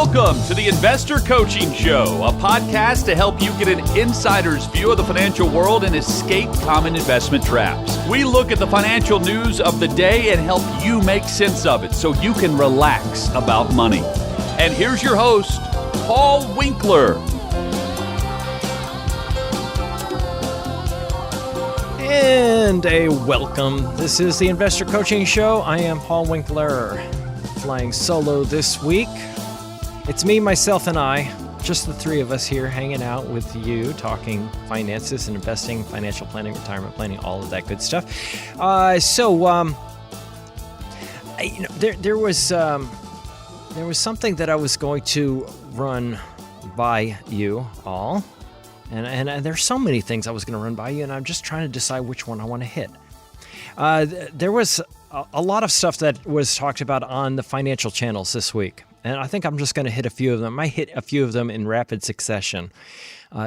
Welcome to the Investor Coaching Show, a podcast to help you get an insider's view of the financial world and escape common investment traps. We look at the financial news of the day and help you make sense of it so you can relax about money. And here's your host, Paul Winkler. And a welcome. This is the Investor Coaching Show. I am Paul Winkler, flying solo this week. It's me, myself, and I, just the three of us here hanging out with you, talking finances and investing, financial planning, retirement planning, all of that good stuff. There was something that I was going to run by you all. And there's so many things I was going to run by you, and I'm just trying to decide which one I want to hit. There was a lot of stuff that was talked about on the financial channels this week, and I think I'm just going to hit a few of them. I hit a few of them in rapid succession.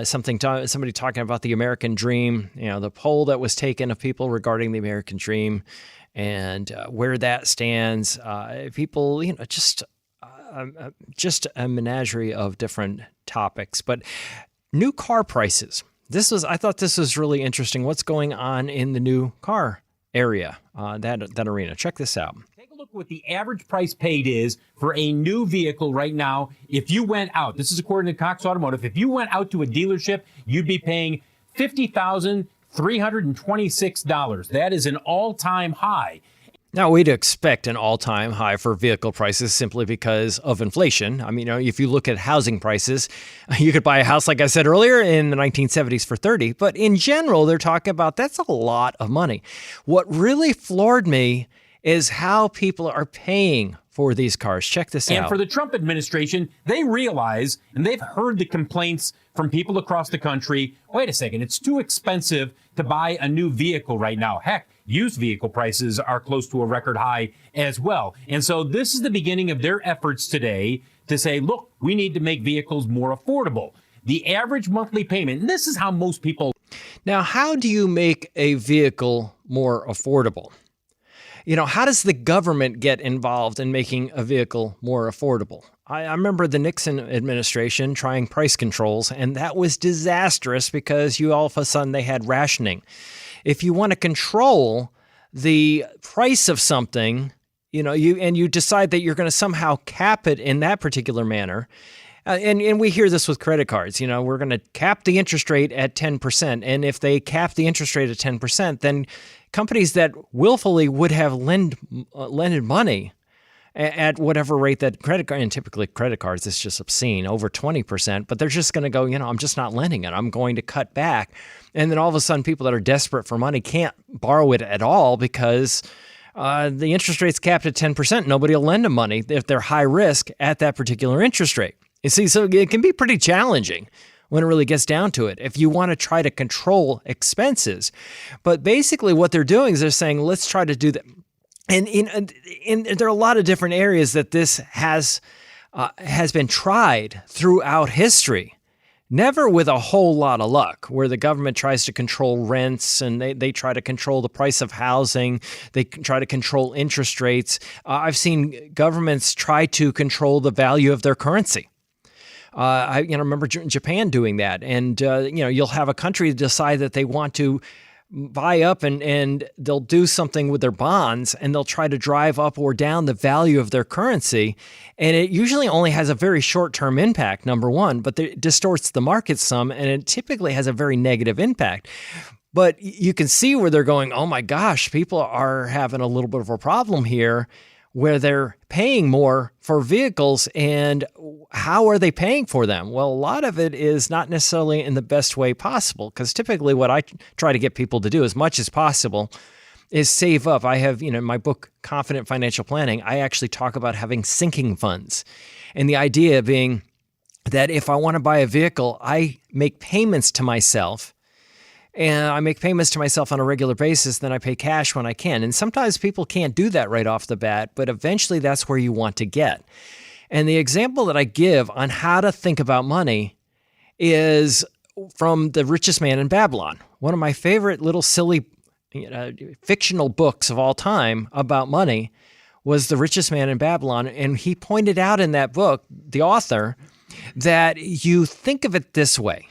Somebody talking about the American dream, the poll that was taken of people regarding the American dream and where that stands. People, just a menagerie of different topics, but new car prices. I thought this was really interesting. What's going on in the new car area, that arena? Check this out. Take a look at what the average price paid is for a new vehicle right now. If you went out, this is according to Cox Automotive, if you went out to a dealership, you'd be paying $50,326. That is an all-time high. Now, we'd expect an all-time high for vehicle prices simply because of inflation. I mean, if you look at housing prices, you could buy a house, like I said earlier, in the 1970s for $30,000. But in general, they're talking about that's a lot of money. What really floored me is how people are paying for these cars. Check this out. And for the Trump administration, they realize, and they've heard the complaints from people across the country, wait a second, it's too expensive to buy a new vehicle right now. Heck, used vehicle prices are close to a record high as well. And so this is the beginning of their efforts today to say, look, we need to make vehicles more affordable. The average monthly payment, and this is how most people... Now, how do you make a vehicle more affordable? How does the government get involved in making a vehicle more affordable? I remember the Nixon administration trying price controls, and that was disastrous because all of a sudden they had rationing. If you want to control the price of something, you decide that you're going to somehow cap it in that particular manner. And we hear this with credit cards. We're going to cap the interest rate at 10%. And if they cap the interest rate at 10%, then companies that willfully would have lended money at whatever rate that credit card, and typically credit cards, it's just obscene, over 20%, but they're just going to go, I'm just not lending it. I'm going to cut back. And then all of a sudden, people that are desperate for money can't borrow it at all because the interest rate's capped at 10%. Nobody will lend them money if they're high risk at that particular interest rate. You see, so it can be pretty challenging when it really gets down to it, if you want to try to control expenses. But basically what they're doing is they're saying, let's try to do that. And there are a lot of different areas that this has been tried throughout history. Never with a whole lot of luck, where the government tries to control rents and they try to control the price of housing. They try to control interest rates. I've seen governments try to control the value of their currency. I remember Japan doing that. And, you'll have a country decide that they want to buy up and they'll do something with their bonds and they'll try to drive up or down the value of their currency. And it usually only has a very short-term impact, number one, but it distorts the market some, and it typically has a very negative impact. But you can see where they're going, oh my gosh, people are having a little bit of a problem here where they're paying more for vehicles, and how are they paying for them? Well, a lot of it is not necessarily in the best way possible, because typically what I try to get people to do as much as possible is save up. I have, in my book, Confident Financial Planning, I actually talk about having sinking funds. And the idea being that if I want to buy a vehicle, I make payments to myself. And I make payments to myself on a regular basis, then I pay cash when I can. And sometimes people can't do that right off the bat, but eventually that's where you want to get. And the example that I give on how to think about money is from The Richest Man in Babylon, one of my favorite little silly fictional books of all time about money, was the richest man in Babylon. And he pointed out in that book, the author, that you think of it this way.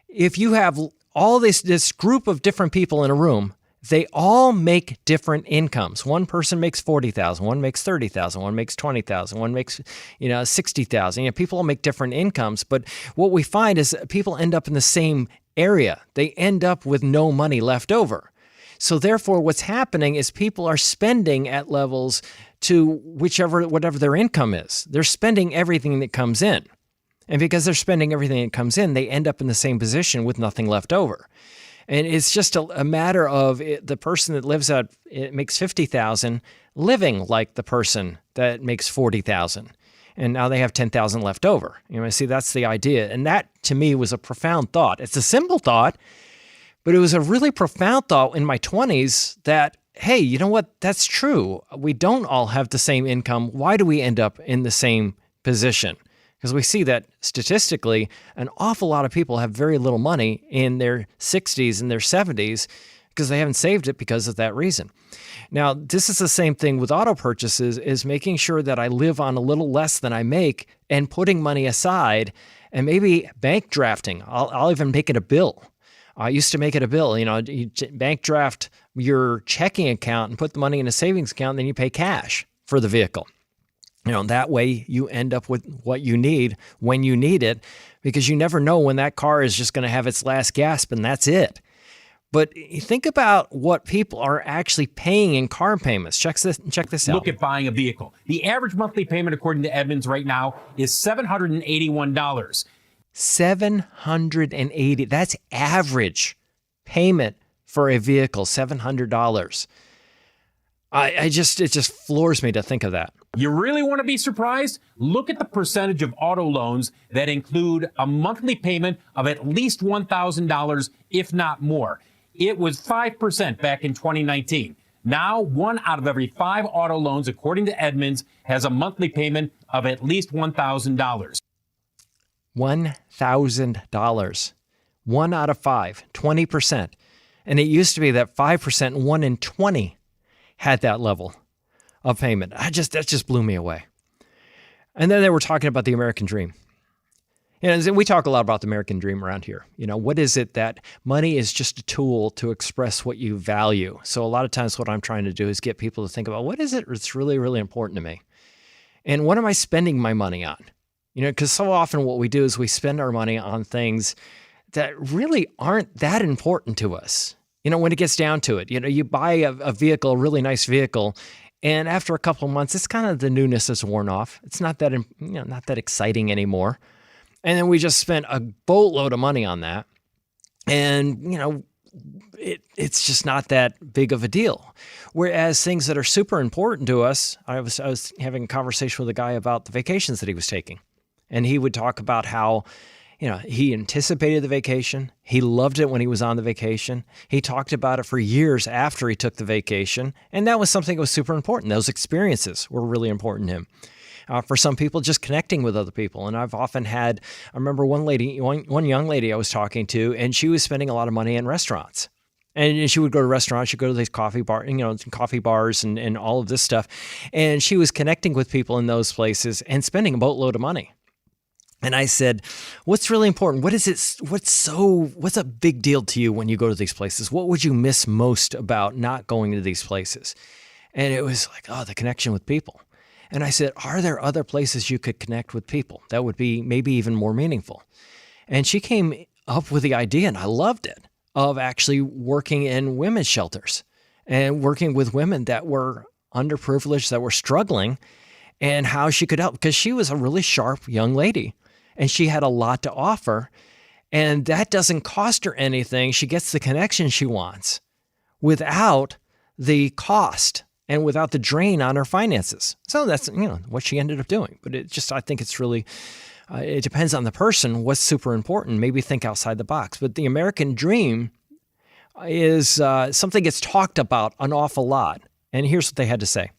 If you have all this group of different people in a room, they all make different incomes. One person makes $40,000, one makes $30,000, one makes $20,000, one makes $60,000. People all make different incomes, but what we find is people end up in the same area. They end up with no money left over. So therefore, what's happening is people are spending at levels to whatever their income is. They're spending everything that comes in. And because they're spending everything that comes in, they end up in the same position with nothing left over. And it's just a matter of the person that makes $50,000 living like the person that makes $40,000. And now they have $10,000 left over. See, that's the idea. And that, to me, was a profound thought. It's a simple thought, but it was a really profound thought in my 20s that, hey, you know what? That's true. We don't all have the same income. Why do we end up in the same position? Because we see that statistically, an awful lot of people have very little money in their 60s and their 70s because they haven't saved it because of that reason. Now, this is the same thing with auto purchases, is making sure that I live on a little less than I make and putting money aside and maybe bank drafting. I'll even make it a bill. I used to make it a bill. You bank draft your checking account and put the money in a savings account, and then you pay cash for the vehicle. That way you end up with what you need when you need it, because you never know when that car is just going to have its last gasp and that's it. But think about what people are actually paying in car payments. Check this out. Look at buying a vehicle. The average monthly payment, according to Edmunds right now, is $781. $780. That's average payment for a vehicle, $700. It just floors me to think of that. You really want to be surprised? Look at the percentage of auto loans that include a monthly payment of at least $1,000, if not more. It was 5% back in 2019. Now, 1 out of every 5 auto loans, according to Edmunds, has a monthly payment of at least $1,000. $1,000. 1 out of 5, 20%. And it used to be that 5%, 1 in 20 had that level of payment. That just blew me away. And then they were talking about the American dream. And we talk a lot about the American dream around here. What is it that money is just a tool to express what you value? So a lot of times what I'm trying to do is get people to think about, what is it that's really, really important to me? And what am I spending my money on? Because so often what we do is we spend our money on things that really aren't that important to us. When it gets down to it, you buy a vehicle, a really nice vehicle, and after a couple of months, it's kind of the newness is worn off. It's not that, not that exciting anymore. And then we just spent a boatload of money on that. And, it's just not that big of a deal. Whereas things that are super important to us, I was having a conversation with a guy about the vacations that he was taking. And he would talk about how, he anticipated the vacation. He loved it when he was on the vacation. He talked about it for years after he took the vacation. And that was something that was super important. Those experiences were really important to him. For some people, just connecting with other people. And I've often I remember one young lady I was talking to, and she was spending a lot of money in restaurants. And she would go to restaurants, she'd go to these coffee bars and all of this stuff. And she was connecting with people in those places and spending a boatload of money. And I said, what's really important? What's a big deal to you when you go to these places? What would you miss most about not going to these places? And it was like, the connection with people. And I said, are there other places you could connect with people that would be maybe even more meaningful? And she came up with the idea, and I loved it, of actually working in women's shelters and working with women that were underprivileged, that were struggling, and how she could help. Because she was a really sharp young lady, and she had a lot to offer. And that doesn't cost her anything. She gets the connection she wants without the cost and without the drain on her finances. So that's, what she ended up doing. But I think it's really, it depends on the person, what's super important. Maybe think outside the box. But the American dream is something that's talked about an awful lot. And here's what they had to say.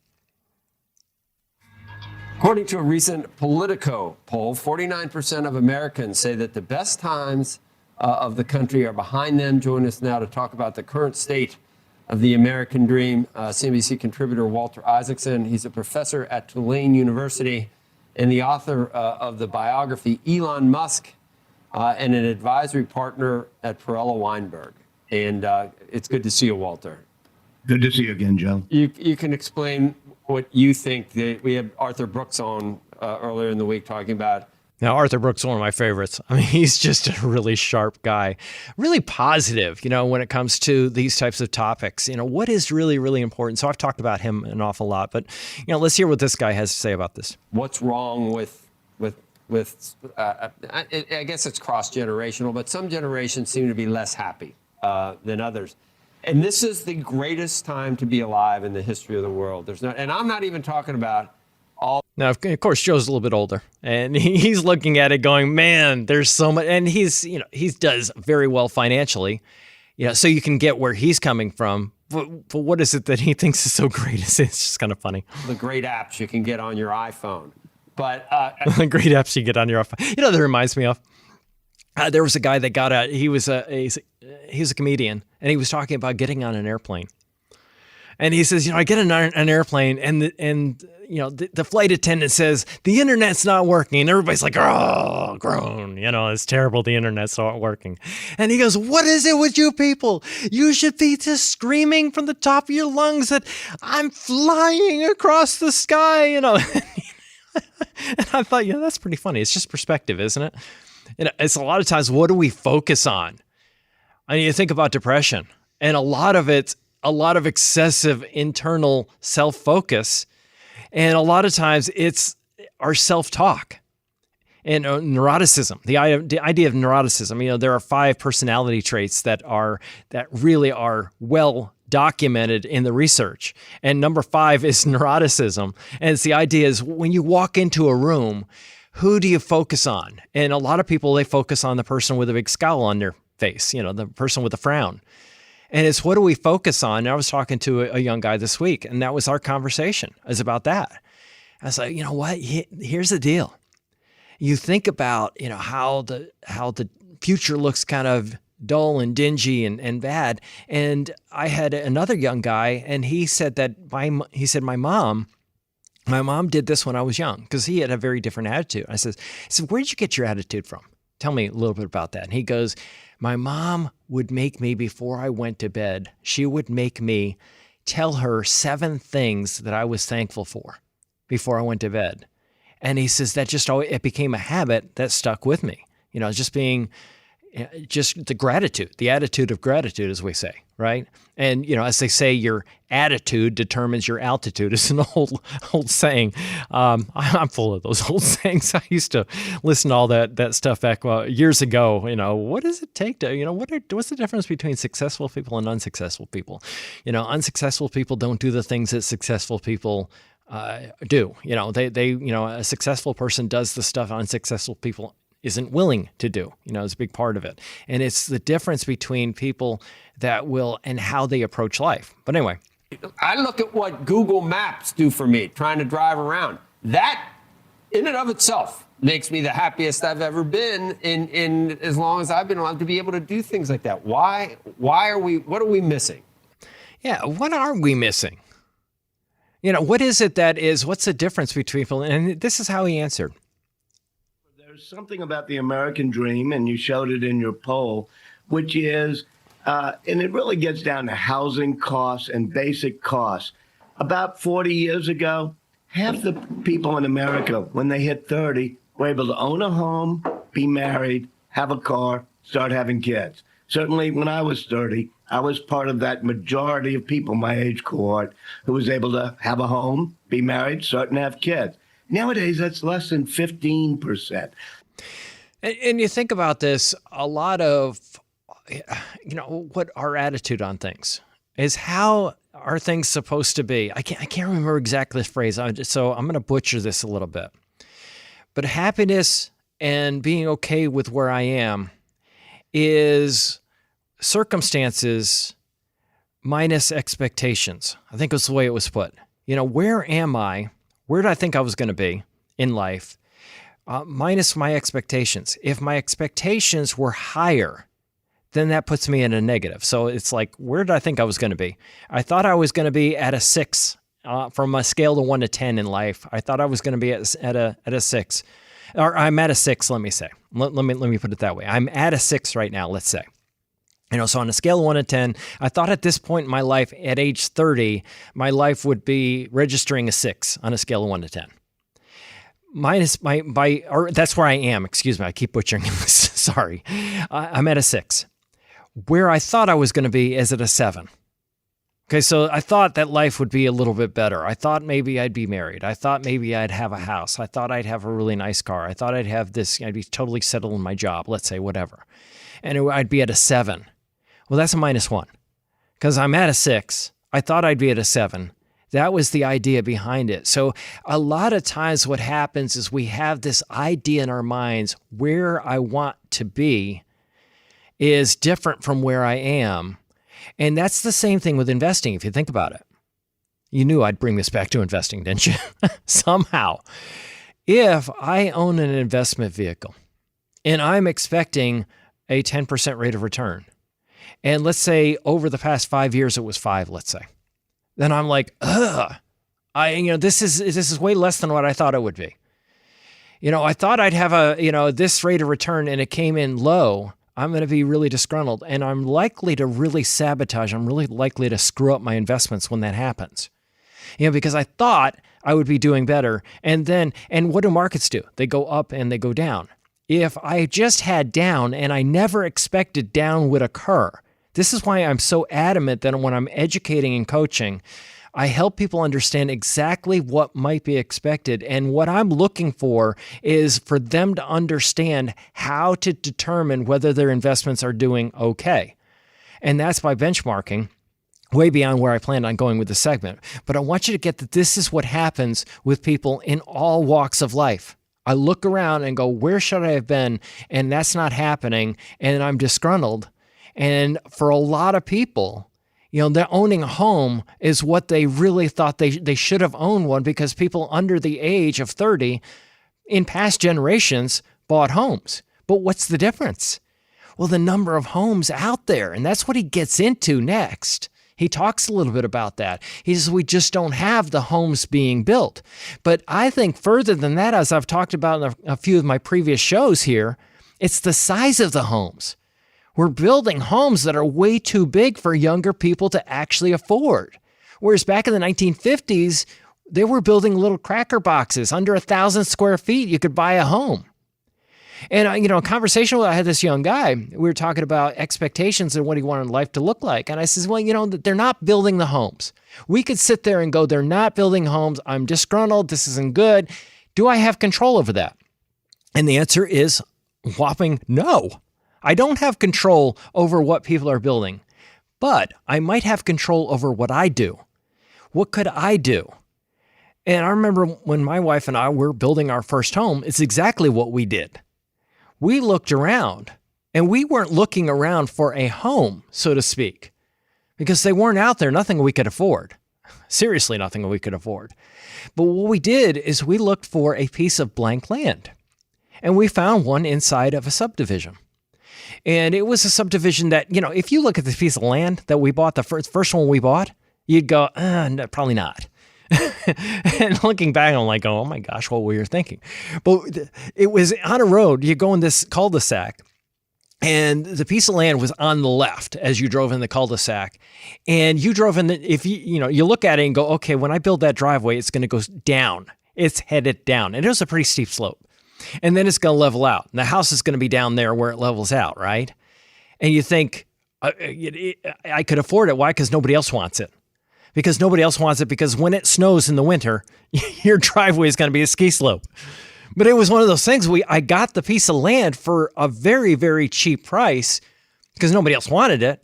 According to a recent Politico poll, 49% of Americans say that the best times of the country are behind them. Join us now to talk about the current state of the American Dream, CNBC contributor Walter Isaacson. He's a professor at Tulane University and the author of the biography Elon Musk, and an advisory partner at Perella Weinberg. And it's good to see you, Walter. Good to see you again, Joe. You can explain what you think. We had Arthur Brooks on earlier in the week talking about. Now, Arthur Brooks is one of my favorites. I mean, he's just a really sharp guy, really positive, when it comes to these types of topics. What is really, really important? So I've talked about him an awful lot, but, let's hear what this guy has to say about this. What's wrong with I guess it's cross-generational, but some generations seem to be less happy than others. And this is the greatest time to be alive in the history of the world. And I'm not even talking about Now, of course, Joe's a little bit older, and he's looking at it going, man, there's so much. And he does very well financially, so you can get where he's coming from. But what is it that he thinks is so great? It's just kind of funny. the great apps you can get on your iPhone. But The great apps you get on your iPhone. That reminds me of. There was a guy that got out. He was a comedian, and he was talking about getting on an airplane. And he says, I get on an airplane, and the flight attendant says, the internet's not working. And everybody's like, oh, groan. It's terrible. The internet's not working. And he goes, what is it with you people? You should be just screaming from the top of your lungs that I'm flying across the sky, And I thought, that's pretty funny. It's just perspective, isn't it? It's a lot of times, what do we focus on? I mean, you think about depression, and a lot of excessive internal self-focus. And a lot of times it's our self-talk and neuroticism, the idea of neuroticism. There are 5 personality traits that really are well documented in the research. And number 5 is neuroticism. And it's the idea is when you walk into a room, who do you focus on? And a lot of people, they focus on the person with a big scowl on their face, the person with a frown. And it's what do we focus on? And I was talking to a young guy this week, and that was our conversation. It was about that. I was like, you know what? Here's the deal. You think about, how the future looks kind of dull and dingy and bad. And I had another young guy, and he said that my mom did this when I was young, because he had a very different attitude. I said, where did you get your attitude from? Tell me a little bit about that. And he goes, my mom would make me, before I went to bed, she would make me tell her 7 things that I was thankful for before I went to bed. And he says that it became a habit that stuck with me. Just being just the gratitude, the attitude of gratitude, as we say, right? And, as they say, your attitude determines your altitude. It's an old saying. I'm full of those old sayings. I used to listen to all that stuff back years ago. What does it take to, what's the difference between successful people and unsuccessful people? Unsuccessful people don't do the things that successful people do. A successful person does the stuff unsuccessful people isn't willing to do, is a big part of it. And it's the difference between people that will and how they approach life. But anyway. I look at what Google Maps do for me, trying to drive around. That, in and of itself, makes me the happiest I've ever been in as long as I've been allowed to be able to do things like that. What are we missing? Yeah, what are we missing? What is it what's the difference between people? And this is how he answered. There's something about the American dream, and you showed it in your poll, which is, and it really gets down to housing costs and basic costs. About 40 years ago, half the people in America, when they hit 30, were able to own a home, be married, have a car, start having kids. Certainly when I was 30, I was part of that majority of people, my age cohort, who was able to have a home, be married, start and have kids. Nowadays, that's less than 15%. And you think about this, a lot of, what our attitude on things is. How are things supposed to be? I can't remember exactly the phrase, so I'm going to butcher this a little bit. But happiness and being okay with where I am is circumstances minus expectations. I think that's the way it was put. Where am I? Where did I think I was going to be in life? Minus my expectations. If my expectations were higher then that puts me in a negative. So it's like, where did I think I was going to be? I thought I was going to be at a 6 from a scale to 1 to 10 in life. I thought I was going to be at a 6, or I'm at a 6. Let me say. Let me put it that way. I'm at a 6 right now. Let's say. So on a scale of 1 to 10, I thought at this point in my life, at age 30, my life would be registering a 6 on a scale of 1 to 10. Minus or that's where I am. Excuse me. I keep butchering this. Sorry. I'm at a 6. Where I thought I was going to be is at a 7. Okay, so I thought that life would be a little bit better. I thought maybe I'd be married. I thought maybe I'd have a house. I thought I'd have a really nice car. I thought I'd have this, I'd be totally settled in my job, let's say, whatever. And I'd be at a 7. Well, that's a -1 because I'm at a 6. I thought I'd be at a 7. That was the idea behind it. So a lot of times what happens is we have this idea in our minds where I want to be is different from where I am. And that's the same thing with investing, if you think about it. You knew I'd bring this back to investing, didn't you? Somehow. If I own an investment vehicle and I'm expecting a 10% rate of return, and let's say over the past 5 years it was 5, let's say, then I'm like, this is way less than what I thought it would be. I thought I'd have this rate of return and it came in low. I'm going to be really disgruntled and I'm likely to really sabotage. I'm really likely to screw up my investments when that happens. Because I thought I would be doing better. And what do markets do? They go up and they go down. If I just had down and I never expected down would occur, this is why I'm so adamant that when I'm educating and coaching, I help people understand exactly what might be expected. And what I'm looking for is for them to understand how to determine whether their investments are doing okay. And that's by benchmarking, way beyond where I planned on going with the segment. But I want you to get that this is what happens with people in all walks of life. I look around and go, where should I have been? And that's not happening. And I'm disgruntled. And for a lot of people, they're owning a home is what they really thought they should have owned one, because people under the age of 30 in past generations bought homes. But what's the difference? Well, the number of homes out there, and that's what he gets into next. He talks a little bit about that. He says, we just don't have the homes being built. But I think further than that, as I've talked about in a few of my previous shows here, it's the size of the homes. We're building homes that are way too big for younger people to actually afford. Whereas back in the 1950s, they were building little cracker boxes. Under 1,000 square feet, you could buy a home. And, a conversation with, I had this young guy, we were talking about expectations and what he wanted life to look like. And I says, well, they're not building the homes. We could sit there and go, they're not building homes. I'm disgruntled. This isn't good. Do I have control over that? And the answer is whopping no. I don't have control over what people are building, but I might have control over what I do. What could I do? And I remember when my wife and I were building our first home, it's exactly what we did. We looked around, and we weren't looking around for a home, so to speak, because they weren't out there, nothing we could afford. Seriously, nothing we could afford. But what we did is we looked for a piece of blank land, and we found one inside of a subdivision. And it was a subdivision that, if you look at this piece of land that we bought, the first one we bought, you'd go, no, probably not. And looking back, I'm like, oh my gosh, what were you thinking? But it was on a road. You go in this cul-de-sac, and the piece of land was on the left as you drove in the cul-de-sac. And you drove in, if you look at it and go, okay, when I build that driveway, it's going to go down. It's headed down. And it was a pretty steep slope. And then it's going to level out. And the house is going to be down there where it levels out, right? And you think, I could afford it. Why? Because nobody else wants it. Because nobody else wants it because when it snows in the winter, your driveway is going to be a ski slope. But it was one of those things, I got the piece of land for a very, very cheap price because nobody else wanted it.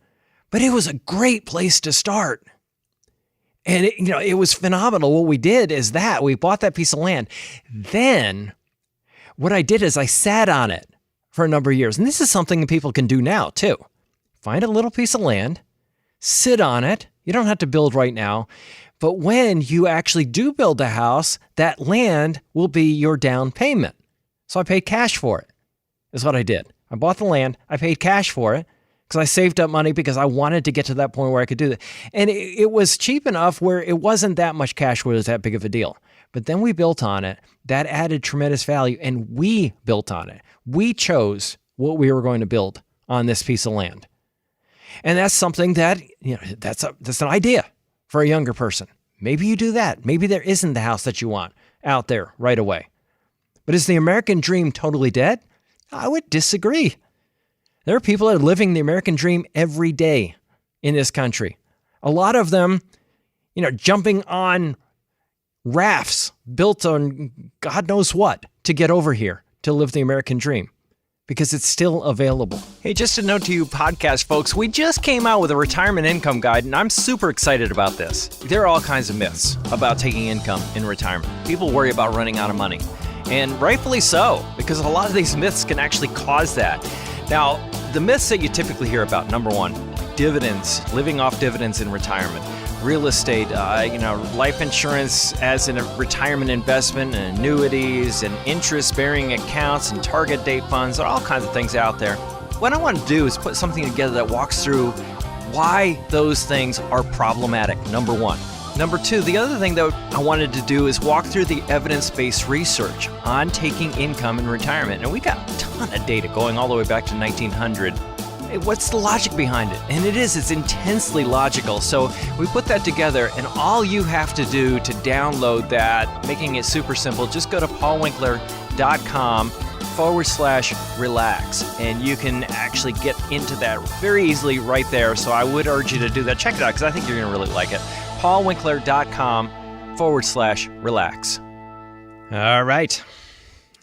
But it was a great place to start. And it was phenomenal. What we did is that we bought that piece of land. Then what I did is I sat on it for a number of years. And this is something that people can do now too. Find a little piece of land, sit on it. You don't have to build right now. But when you actually do build a house, that land will be your down payment. So I paid cash for it, is what I did. I bought the land. I paid cash for it because I saved up money because I wanted to get to that point where I could do that. And it was cheap enough where it wasn't that much cash where it was that big of a deal. But then we built on it. That added tremendous value, and we built on it. We chose what we were going to build on this piece of land. And that's something that, that's an idea for a younger person. Maybe you do that. Maybe there isn't the house that you want out there right away. But is the American dream totally dead? I would disagree. There are people that are living the American dream every day in this country. A lot of them, jumping on rafts built on God knows what to get over here to live the American dream, because it's still available. Hey, just a note to you podcast folks, we just came out with a retirement income guide, and I'm super excited about this. There are all kinds of myths about taking income in retirement. People worry about running out of money, and rightfully so, because a lot of these myths can actually cause that. Now, the myths that you typically hear about, number one, dividends, living off dividends in retirement. Real estate, life insurance as a retirement investment, and annuities and interest-bearing accounts and target date funds. There are all kinds of things out there. What I want to do is put something together that walks through why those things are problematic, number one. Number two, the other thing that I wanted to do is walk through the evidence-based research on taking income in retirement. And we got a ton of data going all the way back to 1900. What's the logic behind it? And it's intensely logical. So we put that together, and all you have to do to download that, making it super simple, just go to paulwinkler.com/relax, and you can actually get into that very easily right there. So I would urge you to do that. Check it out, because I think you're going to really like it. paulwinkler.com/relax. All right.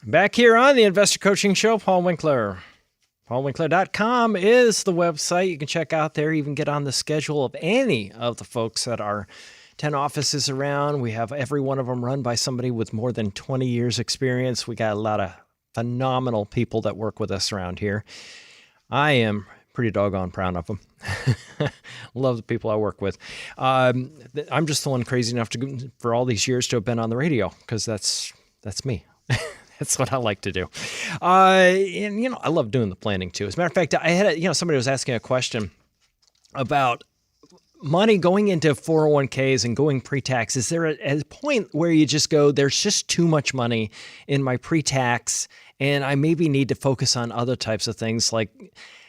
Back here on the Investor Coaching Show, Paul Winkler. PaulWinkler.com is the website. You can check out there. You can get on the schedule of any of the folks that are 10 offices around. We have every one of them run by somebody with more than 20 years experience. We got a lot of phenomenal people that work with us around here. I am pretty doggone proud of them. Love the people I work with. I'm just the one crazy enough for all these years to have been on the radio, because that's me. That's what I like to do. And I love doing the planning too. As a matter of fact, I had somebody was asking a question about money going into 401ks and going pre-tax. Is there a point where you just go, there's just too much money in my pre-tax, and I maybe need to focus on other types of things, like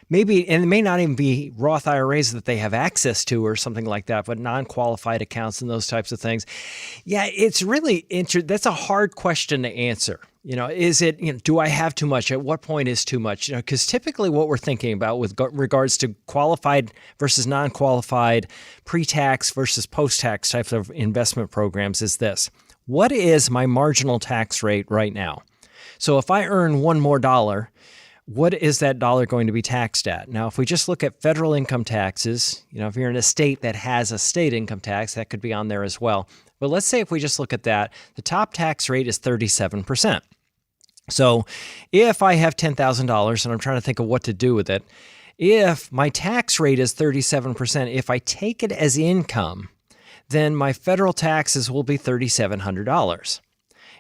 maybe, and it may not even be Roth IRAs that they have access to or something like that, but non-qualified accounts and those types of things. Yeah, it's really that's a hard question to answer. Is it, do I have too much? At what point is too much? Because typically what we're thinking about with regards to qualified versus non-qualified, pre-tax versus post-tax types of investment programs is this. What is my marginal tax rate right now? So if I earn one more dollar, what is that dollar going to be taxed at? Now, if we just look at federal income taxes, if you're in a state that has a state income tax, that could be on there as well. But let's say if we just look at that, the top tax rate is 37%. So if I have $10,000 and I'm trying to think of what to do with it, if my tax rate is 37%, if I take it as income, then my federal taxes will be $3,700.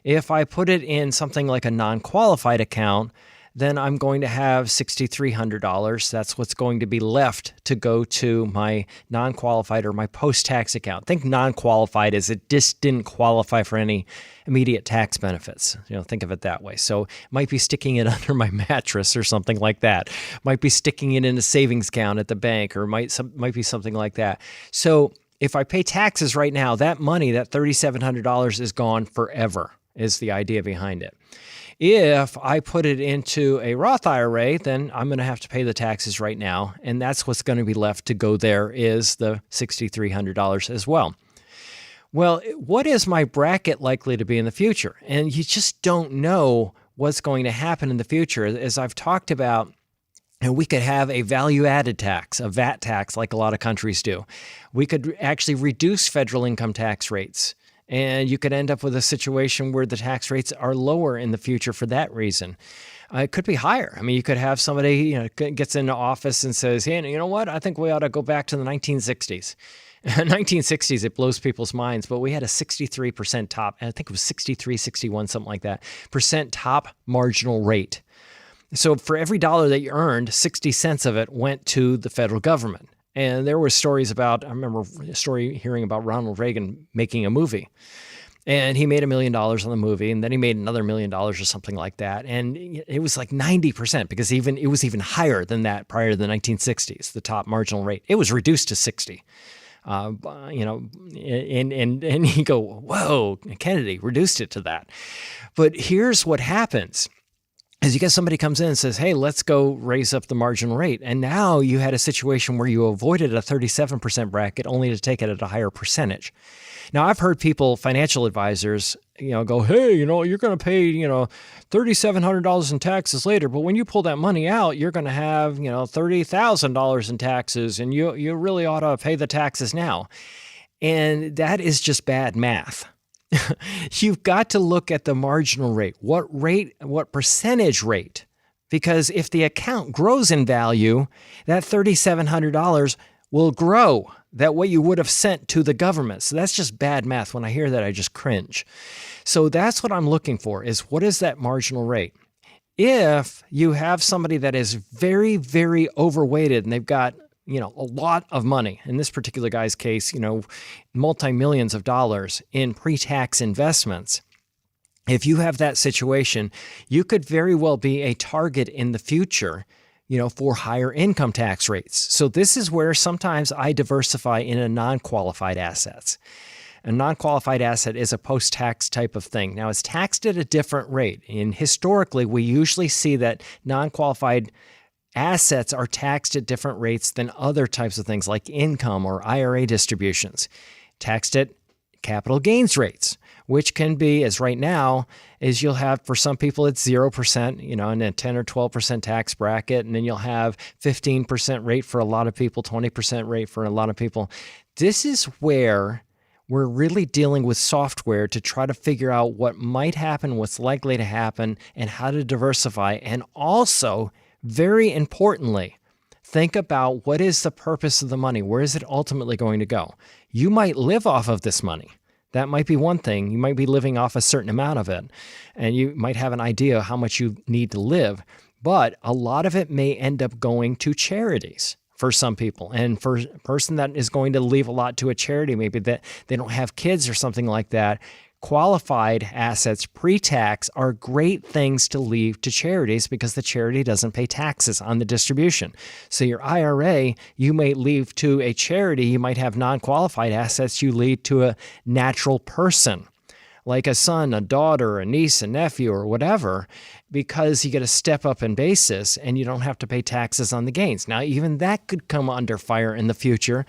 If I put it in something like a non-qualified account, then I'm going to have $6,300. That's what's going to be left to go to my non-qualified or my post-tax account. Think non-qualified as it just didn't qualify for any immediate tax benefits. Think of it that way. So might be sticking it under my mattress or something like that. Might be sticking it in a savings account at the bank, or might be something like that. So if I pay taxes right now, that money, that $3,700 is gone forever, is the idea behind it. If I put it into a Roth IRA, then I'm going to have to pay the taxes right now, and that's what's going to be left to go there is the $6,300 as well. Well, what is my bracket likely to be in the future? And you just don't know what's going to happen in the future. As I've talked about, we could have a value-added tax, a VAT tax, like a lot of countries do. We could actually reduce federal income tax rates. And you could end up with a situation where the tax rates are lower in the future for that reason. It could be higher. I mean, you could have somebody, gets into office and says, hey, you know what? I think we ought to go back to the 1960s. 1960s, it blows people's minds, but we had a 63% top, I think it was 63, 61, something like that, percent top marginal rate. So for every dollar that you earned, 60 cents of it went to the federal government. And there were stories about, I remember a story hearing about Ronald Reagan making a movie. And he made $1 million on the movie, and then he made another $1 million or something like that. And it was like 90% because it was even higher than that prior to the 1960s, the top marginal rate. It was reduced to 60. And you go, whoa, Kennedy reduced it to that. But here's what happens. Is you get somebody comes in and says, hey, let's go raise up the marginal rate. And now you had a situation where you avoided a 37% bracket only to take it at a higher percentage. Now, I've heard people, financial advisors, go, hey, you're going to pay, $3,700 in taxes later. But when you pull that money out, you're going to have, $30,000 in taxes. And you really ought to pay the taxes now. And that is just bad math. You've got to look at the marginal rate. What percentage rate? Because if the account grows in value, that $3,700 will grow. That what you would have sent to the government. So that's just bad math. When I hear that, I just cringe. So that's what I'm looking for is what is that marginal rate? If you have somebody that is very, very overweighted and they've got a lot of money, in this particular guy's case, multi-millions of dollars in pre-tax investments. If you have that situation, you could very well be a target in the future, for higher income tax rates. So this is where sometimes I diversify into non-qualified assets. A non-qualified asset is a post-tax type of thing. Now, it's taxed at a different rate. And historically, we usually see that non-qualified assets are taxed at different rates than other types of things like income or IRA distributions. Taxed at capital gains rates, which can be, as right now, is you'll have, for some people, it's 0%, in a 10 or 12% tax bracket, and then you'll have 15% rate for a lot of people, 20% rate for a lot of people. This is where we're really dealing with software to try to figure out what might happen, what's likely to happen, and how to diversify, and also, very importantly, think about what is the purpose of the money? Where is it ultimately going to go? You might live off of this money. That might be one thing. You might be living off a certain amount of it, and you might have an idea of how much you need to live, but a lot of it may end up going to charities for some people. And for a person that is going to leave a lot to a charity, maybe that they don't have kids or something like that, qualified assets pre-tax are great things to leave to charities because the charity doesn't pay taxes on the distribution. So your IRA, you may leave to a charity. You might have non-qualified assets you leave to a natural person, like a son, a daughter, a niece, a nephew, or whatever, because you get a step up in basis and you don't have to pay taxes on the gains. Now, even that could come under fire in the future.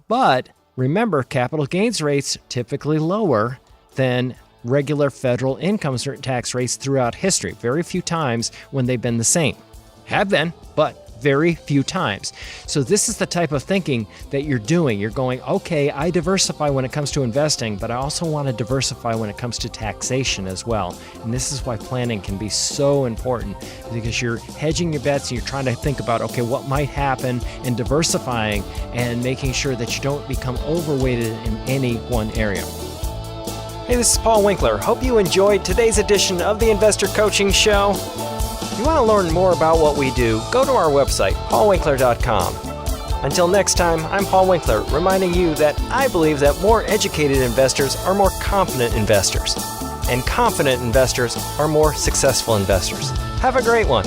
But remember, capital gains rates typically lower than regular federal income tax rates throughout history. Very few times when they've been the same. Have been, but very few times. So this is the type of thinking that you're doing. You're going, okay, I diversify when it comes to investing, but I also want to diversify when it comes to taxation as well. And this is why planning can be so important, because you're hedging your bets and you're trying to think about, okay, what might happen, and diversifying and making sure that you don't become overweighted in any one area. Hey, this is Paul Winkler. Hope you enjoyed today's edition of the Investor Coaching Show. If you want to learn more about what we do, go to our website, paulwinkler.com. Until next time, I'm Paul Winkler, reminding you that I believe that more educated investors are more confident investors, and confident investors are more successful investors. Have a great one.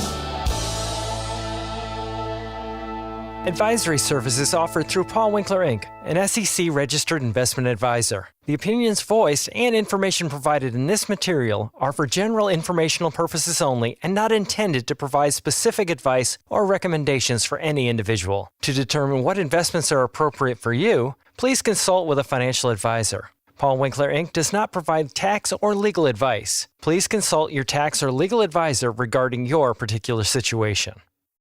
Advisory services offered through Paul Winkler, Inc., an SEC-registered investment advisor. The opinions voiced and information provided in this material are for general informational purposes only and not intended to provide specific advice or recommendations for any individual. To determine what investments are appropriate for you, please consult with a financial advisor. Paul Winkler, Inc. does not provide tax or legal advice. Please consult your tax or legal advisor regarding your particular situation.